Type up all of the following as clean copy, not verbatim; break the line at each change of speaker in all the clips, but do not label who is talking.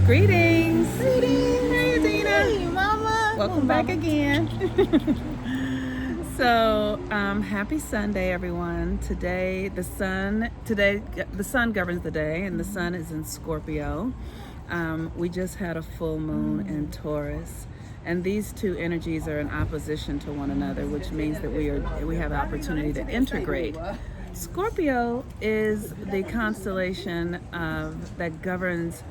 Greetings.
Greetings.
Hey, Adina.
Hey, Mama.
Welcome back again. So, happy Sunday, everyone. Today the sun governs the day, and the sun is in Scorpio. We just had a full moon in Taurus, and these two energies are in opposition to one another, which means that we have the opportunity to integrate. Scorpio is the constellation that governs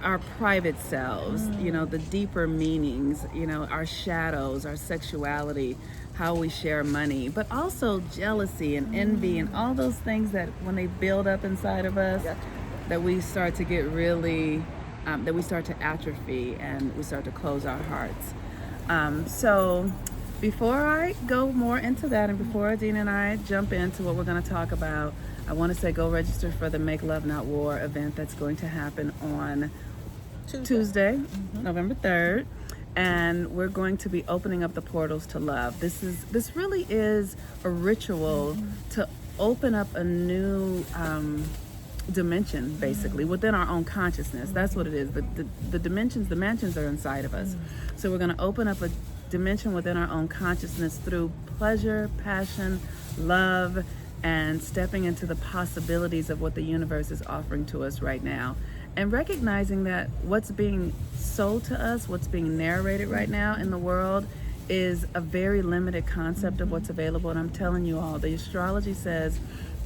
our private selves, the deeper meanings, our shadows, our sexuality, how we share money, but also jealousy and envy and all those things that when they build up inside of us, that we start to get really, that we start to atrophy and we start to close our hearts. So before I go more into that and before Adina and I jump into what we're going to talk about, I want to say go register for the Make Love Not War event that's going to happen on Tuesday, November 3rd, and we're going to be opening up the portals to love. This really is a ritual to open up a new dimension, basically, within our own consciousness. That's what it is. The dimensions, the mansions are inside of us. So we're going to open up a dimension within our own consciousness through pleasure, passion, love, and stepping into the possibilities of what the universe is offering to us right now. And recognizing that what's being sold to us, what's being narrated right now in the world is a very limited concept of what's available. And I'm telling you all, the astrology says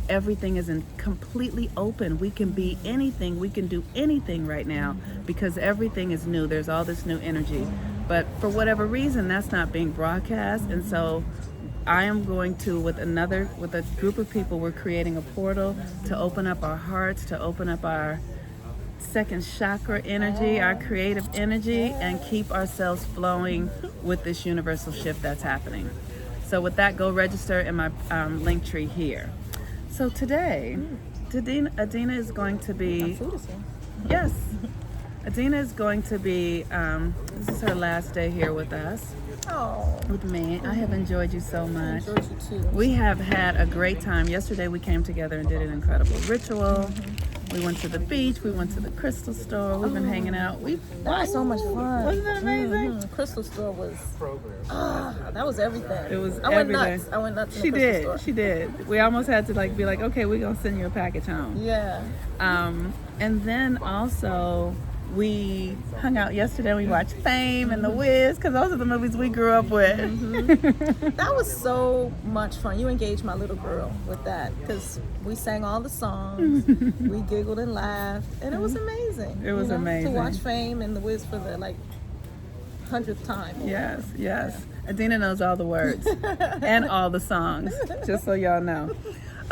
everything is completely open. We can be anything, we can do anything right now because everything is new. There's all this new energy. But for whatever reason, that's not being broadcast. And so I am going to, with a group of people, we're creating a portal to open up our hearts, to open up our second chakra energy, our creative energy, and keep ourselves flowing with this universal shift that's happening. So with that, go register in my link tree here. So today, Adina is going to be, yes, Adina is going to be, this is her last day here with us.
Oh.
With me. I have enjoyed you so much.
I enjoyed you too.
We have had a great time. Yesterday we came together and did an incredible ritual. We went to the beach. We went to the crystal store. We've been hanging out.
That was so much fun.
Wasn't that amazing?
Crystal store was, that was everything.
It was
I went
everything.
nuts. I went nuts in
She
the crystal
did.
store.
She did. We almost had to be like, okay, we're going to send you a package home.
Yeah.
And then also we hung out yesterday. We watched Fame and The Wiz because those are the movies we grew up with.
That was so much fun. You engaged my little girl with that because we sang all the songs, we giggled and laughed, and it was amazing.
It was amazing.
To watch Fame and The Wiz for the 100th time.
Yes. Adina knows all the words and all the songs, just so y'all know.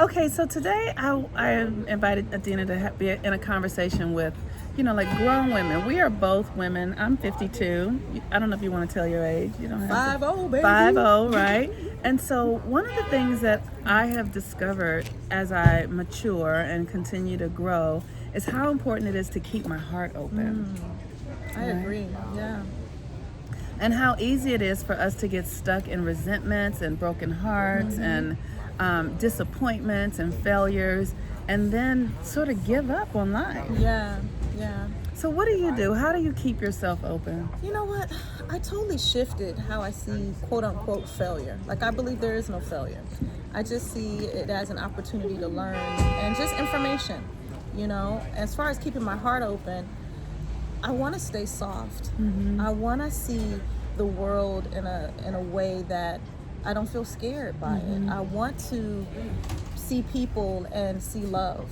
Okay, so today I invited Adina to be in a conversation with, grown women. We are both women. I'm 52. I don't know if you want to tell your age. You don't have
50, baby.
50, right? And so one of the things that I have discovered as I mature and continue to grow is how important it is to keep my heart open.
I agree. Yeah.
And how easy it is for us to get stuck in resentments and broken hearts and disappointments and failures, and then sort of give up on life.
Yeah.
So what do you do? How do you keep yourself open?
You know what? I totally shifted how I see quote unquote failure. I believe there is no failure. I just see it as an opportunity to learn and just information. As far as keeping my heart open, I want to stay soft. I want to see the world in a way that I don't feel scared by it. I want to see people and see love.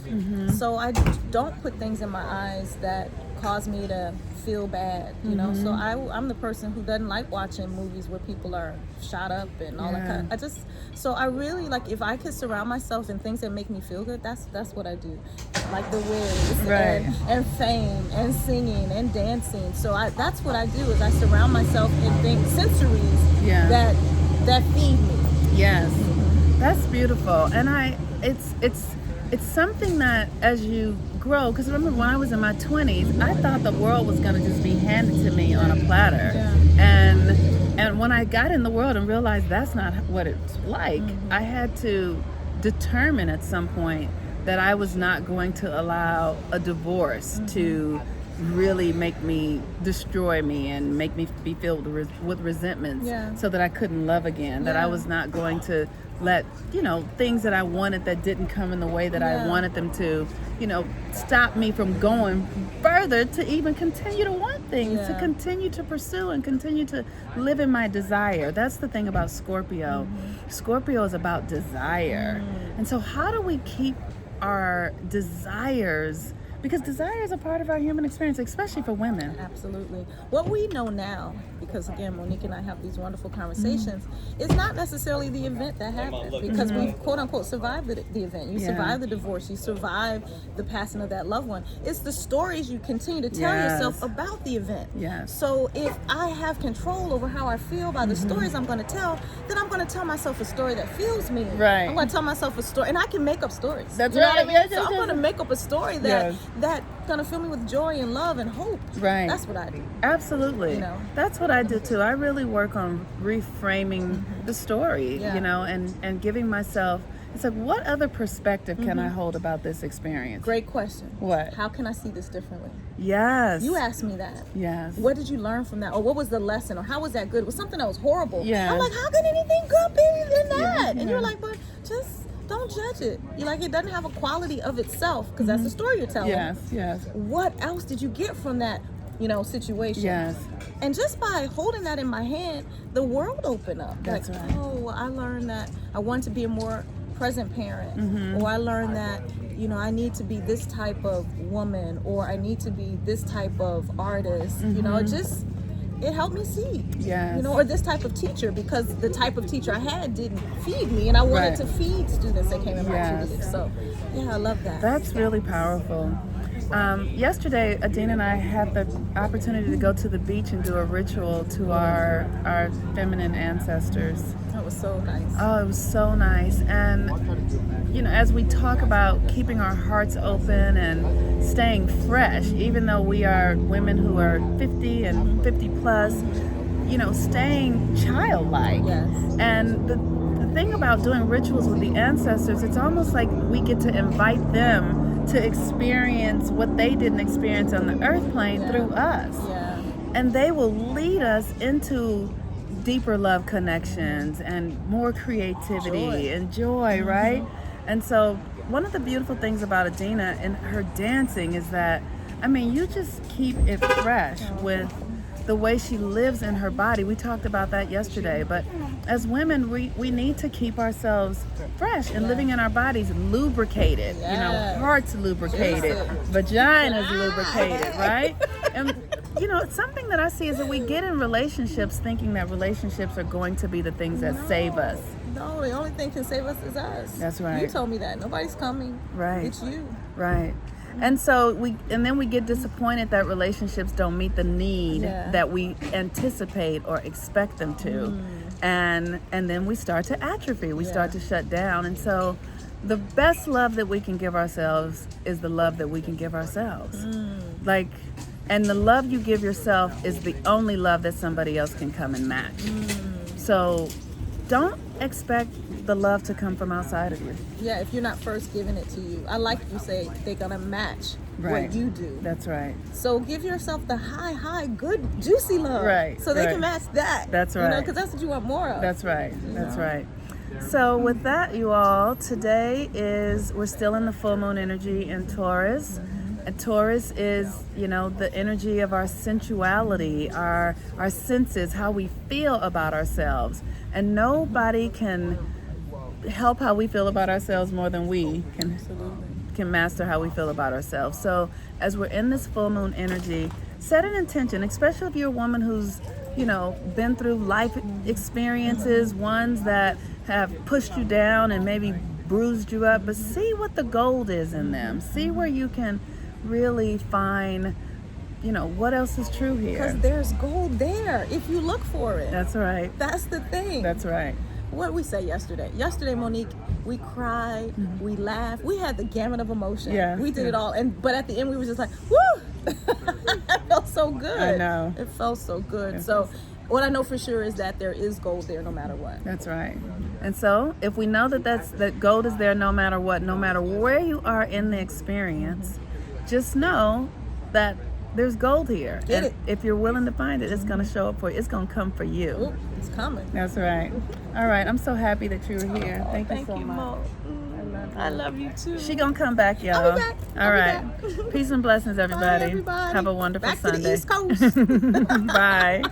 So I don't put things in my eyes that cause me to feel bad, So I'm the person who doesn't like watching movies where people are shot up and all that kind of, so I really if I could surround myself in things that make me feel good, that's what I do. Like The Wiz and Fame and singing and dancing. So that's what I do is I surround myself in things, sensories that feed me.
Yes. That's beautiful. And it's something that as you grow, because remember when I was in my 20s, I thought the world was going to just be handed to me on a platter. And when I got in the world and realized that's not what it's like, I had to determine at some point that I was not going to allow a divorce to really make me destroy me and make me be filled with resentments,
Yeah.
so that I couldn't love again, that I
Yeah.
was not going to let, things that I wanted that didn't come in the way that I
Yeah.
wanted them to, stop me from going further to even continue to want things, to
Yeah.
continue to pursue and continue to live in my desire. That's the thing about Scorpio. Scorpio is about desire. And so how do we keep our desires, because desire is a part of our human experience, especially for women.
Absolutely. What we know now, because again, Monique and I have these wonderful conversations, is not necessarily the event that happened, because we've quote unquote survived the event. You
Yeah.
survived the divorce, you survived the passing of that loved one. It's the stories you continue to tell
Yes.
yourself about the event.
Yes.
So if I have control over how I feel by the stories I'm going to tell, then I'm going to tell myself a story that fuels me.
Right.
I'm going to tell myself a story, and I can make up stories.
That's
You know
right.
what I mean?
Yes,
So
yes,
I'm
yes.
going to make up a story that gonna fill me with joy and love and hope.
Right.
That's what I do.
Absolutely. That's what I do too. I really work on reframing the story,
Yeah.
and giving myself, it's like, what other perspective can I hold about this experience?
Great question.
What?
How can I see this differently?
Yes.
You asked me that.
Yes.
What did you learn from that? Or what was the lesson? Or how was that good? It was something that was horrible.
Yeah.
I'm like, how can anything good be in that?
Yeah.
And you're like, but just don't judge it. You're like, it doesn't have a quality of itself, because that's the story you're telling.
Yes, yes.
What else did you get from that, situation?
Yes.
And just by holding that in my hand, the world opened up.
That's
like,
right.
oh, I learned that I want to be a more present parent, or I learned that I need to be this type of woman, or I need to be this type of artist. It helped me see.
Yes.
Or this type of teacher, because the type of teacher I had didn't feed me, and I wanted
Right.
to feed students that came in my
Yes.
tutelage. So, yeah, I love that.
That's really powerful. Yesterday, Adina and I had the opportunity to go to the beach and do a ritual to our feminine ancestors.
That was so nice.
Oh, it was so nice. And, as we talk about keeping our hearts open and staying fresh, even though we are women who are 50 and 50 plus, staying childlike.
Yes.
And the thing about doing rituals with the ancestors, it's almost like we get to invite them to experience what they didn't experience on the earth plane through us.
Yeah.
And they will lead us into deeper love connections and more creativity and joy, right? And so one of the beautiful things about Adina and her dancing is that, you just keep it fresh with the way she lives in her body. We talked about that yesterday, but as women, we need to keep ourselves fresh and living in our bodies lubricated,
Yes.
hearts lubricated, vaginas lubricated, right? And something that I see is that we get in relationships thinking that relationships are going to be the things that save us.
No, the only thing can save us is us.
That's right.
You told me that. Nobody's coming.
Right.
It's you.
Right. And so then we get disappointed that relationships don't meet the need that we anticipate or expect them to. And then we start to atrophy. We start to shut down. And so the best love that we can give ourselves is the love that we can give ourselves. And the love you give yourself is the only love that somebody else can come and match. So don't expect the love to come from outside of you.
Yeah, if you're not first giving it to you. I like you say they're going to match what you do.
That's right.
So give yourself the high, good, juicy love.
Right,
So they
right.
can match that.
That's right.
Because that's what you want more of.
That's right. That's right. So with that, you all, today we're still in the full moon energy in Taurus. And Taurus is, the energy of our sensuality, our senses, how we feel about ourselves. And nobody can help how we feel about ourselves more than we can master how we feel about ourselves. So as we're in this full moon energy, set an intention, especially if you're a woman who's, been through life experiences, ones that have pushed you down and maybe bruised you up, but see what the gold is in them. See where you can really find, what else is true here.
Because there's gold there if you look for it.
That's right.
That's the thing.
That's right.
What did we say yesterday? Yesterday, Monique, we cried, we laughed, we had the gamut of emotion.
Yeah.
We did it all. But at the end, we were just like, woo! It felt so good.
I know.
It felt so good. So what I know for sure is that there is gold there no matter what.
That's right. And so if we know that gold is there no matter what, no matter where you are in the experience, just know that there's gold here.
Get
And
it.
if you're willing to find it, it's going to show up for you. It's going to come for you.
Ooh, it's coming.
That's right. All right. I'm so happy that you were here.
Oh,
Thank you so much.
Mo. I love you too.
She gonna come back, y'all.
I'll be back.
All right. Peace and blessings, everybody.
Bye, everybody.
Have a wonderful
Back
Sunday.
to the East Coast.
Bye.